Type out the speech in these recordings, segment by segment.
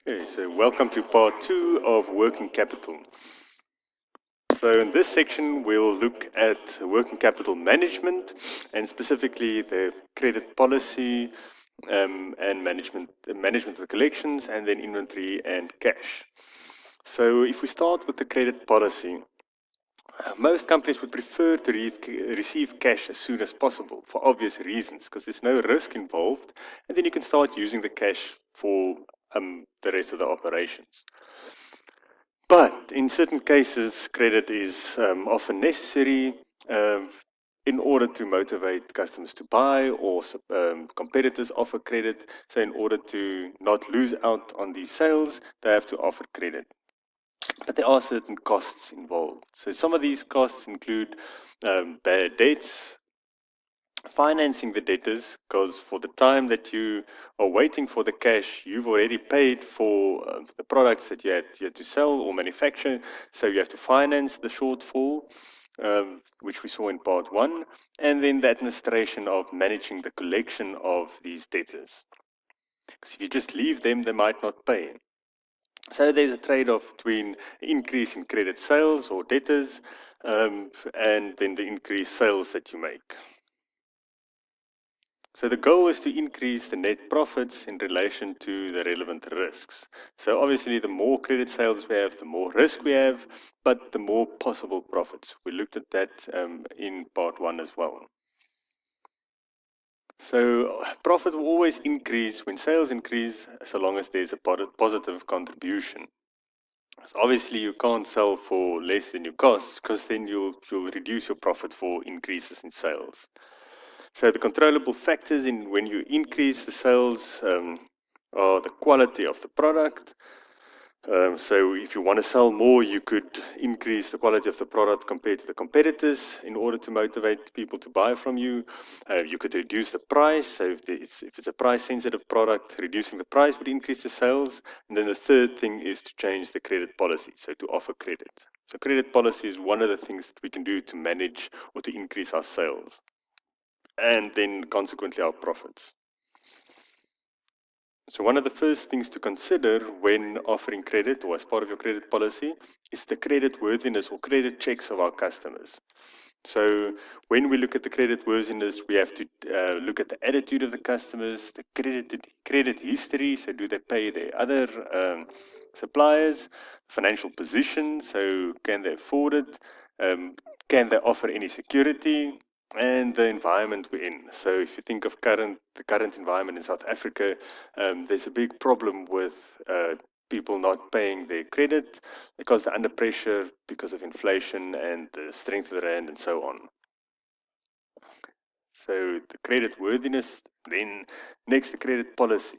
Okay, so welcome to part 2 of working capital. So in this section, we'll look at working capital management and specifically the credit policy and management of the collections, and then inventory and cash. So if we start with the credit policy, most companies would prefer to receive cash as soon as possible for obvious reasons, because there's no risk involved, and then you can start using the cash for the rest of the operations. But in certain cases, credit is often necessary in order to motivate customers to buy, or competitors offer credit. So in order to not lose out on these sales, they have to offer credit. But there are certain costs involved. So some of these costs include bad debts, financing the debtors, because for the time that you are waiting for the cash, you've already paid for the products that you had to sell or manufacture, so you have to finance the shortfall, which we saw in part 1, and then the administration of managing the collection of these debtors. Because if you just leave them, they might not pay. So there's a trade-off between increase in credit sales or debtors and then the increased sales that you make. So the goal is to increase the net profits in relation to the relevant risks. So obviously the more credit sales we have, the more risk we have, but the more possible profits. We looked at that in part 1 as well. So profit will always increase when sales increase, so long as there's a positive contribution. So obviously you can't sell for less than your costs, because then you'll reduce your profit for increases in sales. So the controllable factors in when you increase the sales are the quality of the product. So if you want to sell more, you could increase the quality of the product compared to the competitors in order to motivate people to buy from you. You could reduce the price. So if it's a price-sensitive product, reducing the price would increase the sales. And then the third thing is to change the credit policy, so to offer credit. So credit policy is one of the things that we can do to manage or to increase our sales, and then consequently our profits. So one of the first things to consider when offering credit or as part of your credit policy is the credit worthiness or credit checks of our customers. So when we look at the credit worthiness, we have to look at the attitude of the customers, the credit history, so do they pay their other suppliers, financial position, so can they afford it, can they offer any security, and the environment we're in. So if you think of the current environment in South Africa, there's a big problem with people not paying their credit because they're under pressure because of inflation and the strength of the rand and so on. So the credit worthiness, then next the credit policy.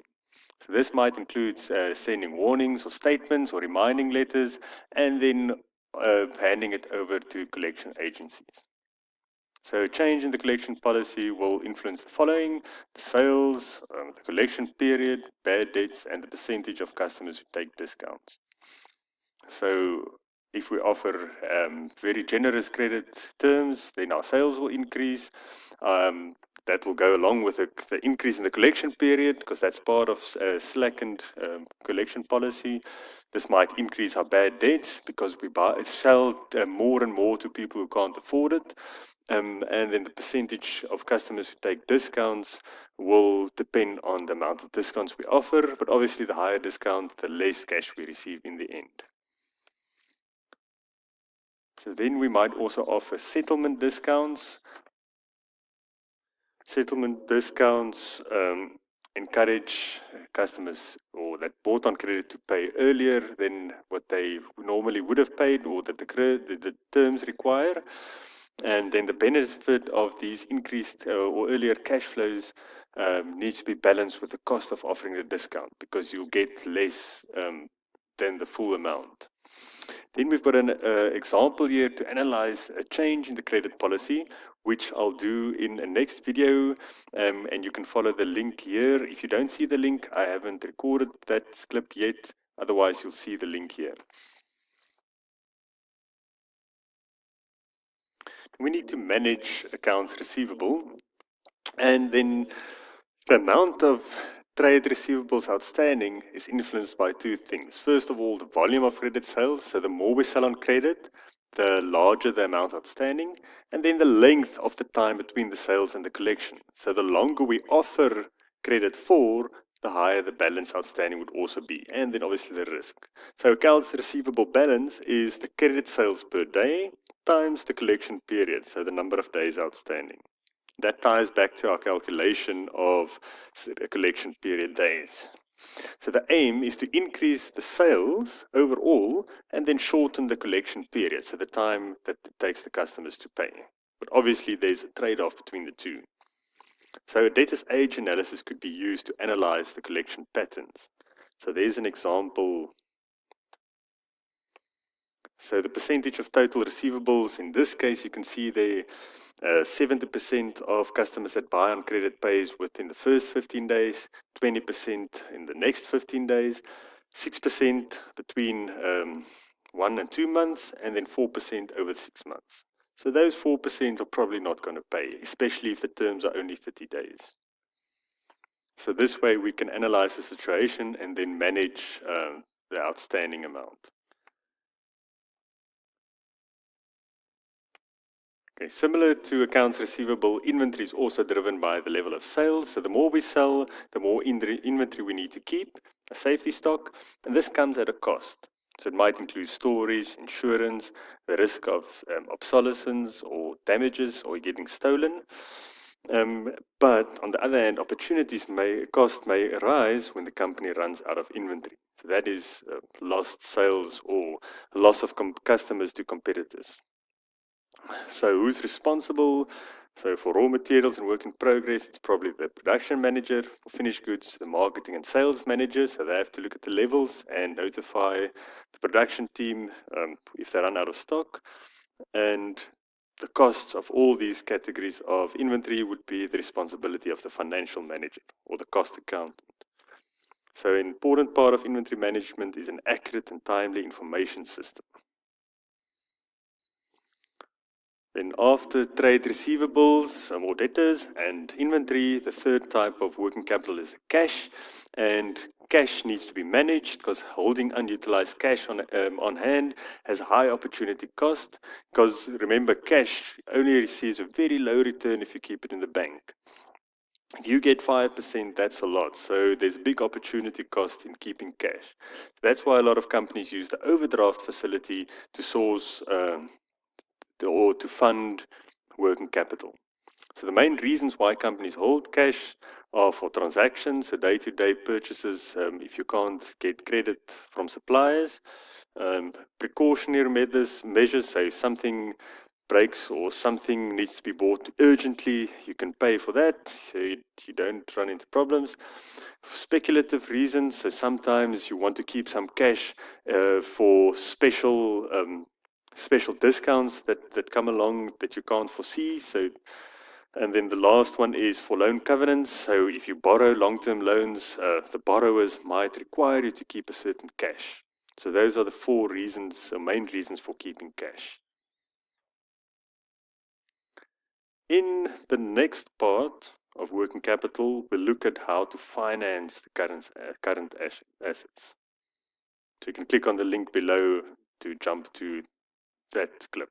So this might include sending warnings or statements or reminding letters, and then handing it over to collection agencies. So change in the collection policy will influence the following: the sales, the collection period, bad debts, and the percentage of customers who take discounts. So if we offer very generous credit terms, then our sales will increase. That will go along with the increase in the collection period, because that's part of slackened collection policy. This might increase our bad debts because we sell more and more to people who can't afford it. And then the percentage of customers who take discounts will depend on the amount of discounts we offer, but obviously the higher discount, the less cash we receive in the end. So then we might also offer settlement discounts. Settlement discounts encourage customers or that bought on credit to pay earlier than what they normally would have paid or that the terms require. And then the benefit of these increased or earlier cash flows needs to be balanced with the cost of offering the discount, because you'll get less than the full amount. Then we've got an example here to analyze a change in the credit policy, which I'll do in a next video, and you can follow the link here. If you don't see the link, I haven't recorded that clip yet, otherwise you'll see the link here. We need to manage accounts receivable, and then the amount of trade receivables outstanding is influenced by two things. First of all, the volume of credit sales. So the more we sell on credit, the larger the amount outstanding, and then the length of the time between the sales and the collection. So the longer we offer credit for, the higher the balance outstanding would also be, and then obviously the risk. So accounts receivable balance is the credit sales per day times the collection period, so the number of days outstanding. That ties back to our calculation of collection period days. So the aim is to increase the sales overall and then shorten the collection period, so the time that it takes the customers to pay. But obviously there's a trade-off between the two. So a debtors age analysis could be used to analyze the collection patterns. So there's an example. So the percentage of total receivables, in this case you can see there 70% of customers that buy on credit pays within the first 15 days, 20% in the next 15 days, 6% between 1 and 2 months, and then 4% over 6 months. So those 4% are probably not going to pay, especially if the terms are only 30 days. So this way we can analyze the situation and then manage the outstanding amount. Okay, similar to accounts receivable, inventory is also driven by the level of sales. So the more we sell, the more inventory we need to keep, a safety stock, and this comes at a cost. So it might include storage, insurance, the risk of obsolescence or damages or getting stolen. But on the other hand, cost may arise when the company runs out of inventory. So that is lost sales or loss of customers to competitors. So who's responsible? So for raw materials and work in progress, it's probably the production manager. For finished goods, the marketing and sales manager. So they have to look at the levels and notify the production team if they run out of stock. And the costs of all these categories of inventory would be the responsibility of the financial manager or the cost accountant. So an important part of inventory management is an accurate and timely information system. Then after trade receivables, or debtors and inventory, the third type of working capital is cash. And cash needs to be managed because holding unutilized cash on hand has a high opportunity cost. Because remember, cash only receives a very low return if you keep it in the bank. If you get 5%, that's a lot. So there's a big opportunity cost in keeping cash. That's why a lot of companies use the overdraft facility to source or to fund working capital. So the main reasons why companies hold cash are for transactions, so day-to-day purchases, if you can't get credit from suppliers, precautionary measures, so if something breaks or something needs to be bought urgently, you can pay for that, so you don't run into problems. Speculative reasons, so sometimes you want to keep some cash for special discounts that come along that you can't foresee. So, and then the last one is for loan covenants. So if you borrow long-term loans, the borrowers might require you to keep a certain cash. So those are the four reasons, main reasons for keeping cash. In the next part of working capital, we'll look at how to finance the current assets. So you can click on the link below to jump to that clip.